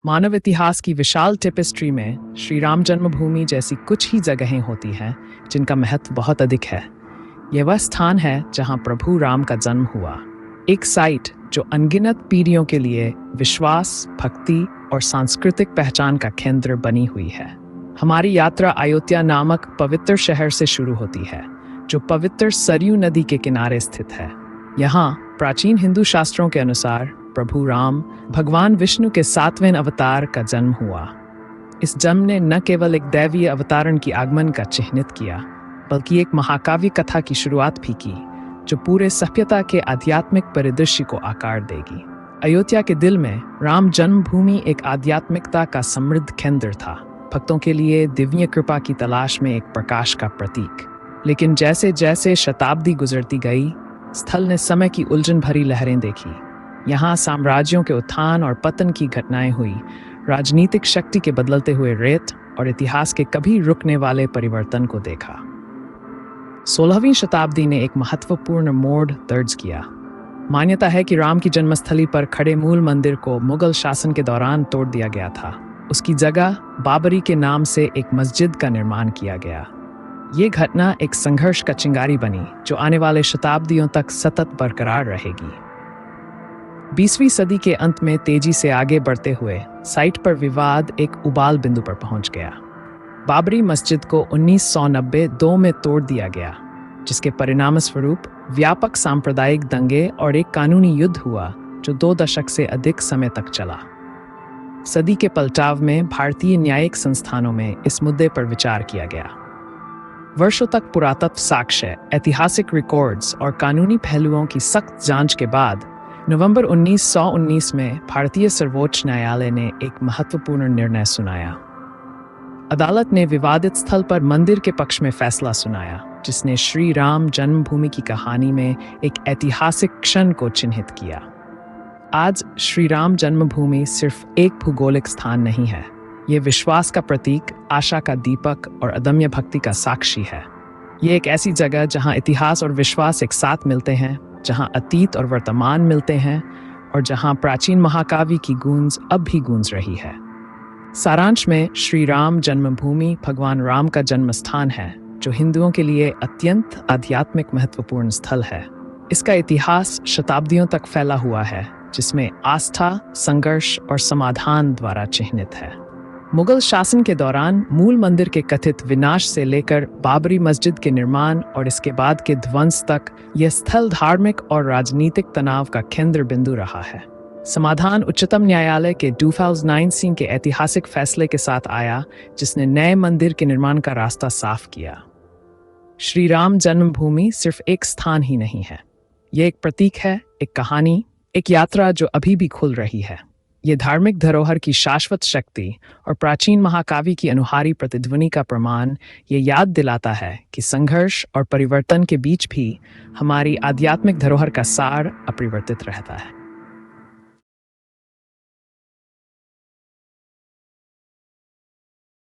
मानव इतिहास की विशाल टेपेस्ट्री में श्री राम जन्मभूमि जैसी कुछ ही जगहें होती हैं जिनका महत्व बहुत अधिक है। यह वह स्थान है जहां प्रभु राम का जन्म हुआ, एक साइट जो अनगिनत पीढ़ियों के लिए विश्वास, भक्ति और सांस्कृतिक पहचान का केंद्र बनी हुई है। हमारी यात्रा अयोध्या नामक पवित्र शहर से शुरू होती है, जो पवित्र सरयू नदी के किनारे स्थित है। यहाँ प्राचीन हिंदू शास्त्रों के अनुसार प्रभु राम भगवान विष्णु के 7वें अवतार का जन्म हुआ। इस जन्म ने न केवल एक दैवीय अवतारण की आगमन का चिह्नित किया, बल्कि एक महाकाव्य कथा की शुरुआत भी की, जो पूरे सभ्यता के आध्यात्मिक परिदृश्य को आकार देगी। अयोध्या के दिल में राम जन्मभूमि एक आध्यात्मिकता का समृद्ध केंद्र था, भक्तों के लिए दिव्य कृपा की तलाश में एक प्रकाश का प्रतीक। लेकिन जैसे जैसे शताब्दी गुजरती गई, स्थल ने समय की उलझन भरी लहरें देखी। यहाँ साम्राज्यों के उत्थान और पतन की घटनाएं हुई, राजनीतिक शक्ति के बदलते हुए रेत और इतिहास के कभी रुकने वाले परिवर्तन को देखा। 16वीं शताब्दी ने एक महत्वपूर्ण मोड़ दर्ज किया। मान्यता है कि राम की जन्मस्थली पर खड़े मूल मंदिर को मुगल शासन के दौरान तोड़ दिया गया था। उसकी जगह बाबरी के नाम से एक मस्जिद का निर्माण किया गया। ये घटना एक संघर्ष का चिंगारी बनी, जो आने वाले शताब्दियों तक सतत बरकरार रहेगी। 20वीं सदी के अंत में तेजी से आगे बढ़ते हुए साइट पर विवाद एक उबाल बिंदु पर पहुंच गया। बाबरी मस्जिद को 1992 में तोड़ दिया गया, जिसके परिणामस्वरूप व्यापक सांप्रदायिक दंगे और एक कानूनी युद्ध हुआ जो 2 दशक से अधिक समय तक चला। सदी के पलटाव में भारतीय न्यायिक संस्थानों में इस मुद्दे पर विचार किया गया। वर्षों तक पुरातत्व साक्ष्य, ऐतिहासिक रिकॉर्ड्स और कानूनी पहलुओं की सख्त जांच के बाद नवंबर 1919 में भारतीय सर्वोच्च न्यायालय ने एक महत्वपूर्ण निर्णय सुनाया। अदालत ने विवादित स्थल पर मंदिर के पक्ष में फैसला सुनाया, जिसने श्री राम जन्मभूमि की कहानी में एक ऐतिहासिक क्षण को चिन्हित किया। आज श्री राम जन्मभूमि सिर्फ एक भौगोलिक स्थान नहीं है, ये विश्वास का प्रतीक, आशा का दीपक और अदम्य भक्ति का साक्षी है। ये एक ऐसी जगह जहां इतिहास और विश्वास एक साथ मिलते हैं, जहां अतीत और वर्तमान मिलते हैं और जहां प्राचीन महाकाव्य की गूंज अब भी गूंज रही है। सारांश में श्री राम जन्मभूमि भगवान राम का जन्म स्थान है, जो हिंदुओं के लिए अत्यंत आध्यात्मिक महत्वपूर्ण स्थल है। इसका इतिहास शताब्दियों तक फैला हुआ है, जिसमें आस्था, संघर्ष और समाधान द्वारा चिह्नित है। मुगल शासन के दौरान मूल मंदिर के कथित विनाश से लेकर बाबरी मस्जिद के निर्माण और इसके बाद के ध्वंस तक यह स्थल धार्मिक और राजनीतिक तनाव का केंद्र बिंदु रहा है। समाधान उच्चतम न्यायालय के 2009 के ऐतिहासिक फैसले के साथ आया, जिसने नए मंदिर के निर्माण का रास्ता साफ किया। श्री राम जन्मभूमि सिर्फ एक स्थान ही नहीं है, यह एक प्रतीक है, एक कहानी, एक यात्रा जो अभी भी खुल रही है। ये धार्मिक धरोहर की शाश्वत शक्ति और प्राचीन महाकाव्य की अनुहारी प्रतिध्वनि का प्रमाण ये याद दिलाता है कि संघर्ष और परिवर्तन के बीच भी हमारी आध्यात्मिक धरोहर का सार अपरिवर्तित रहता है।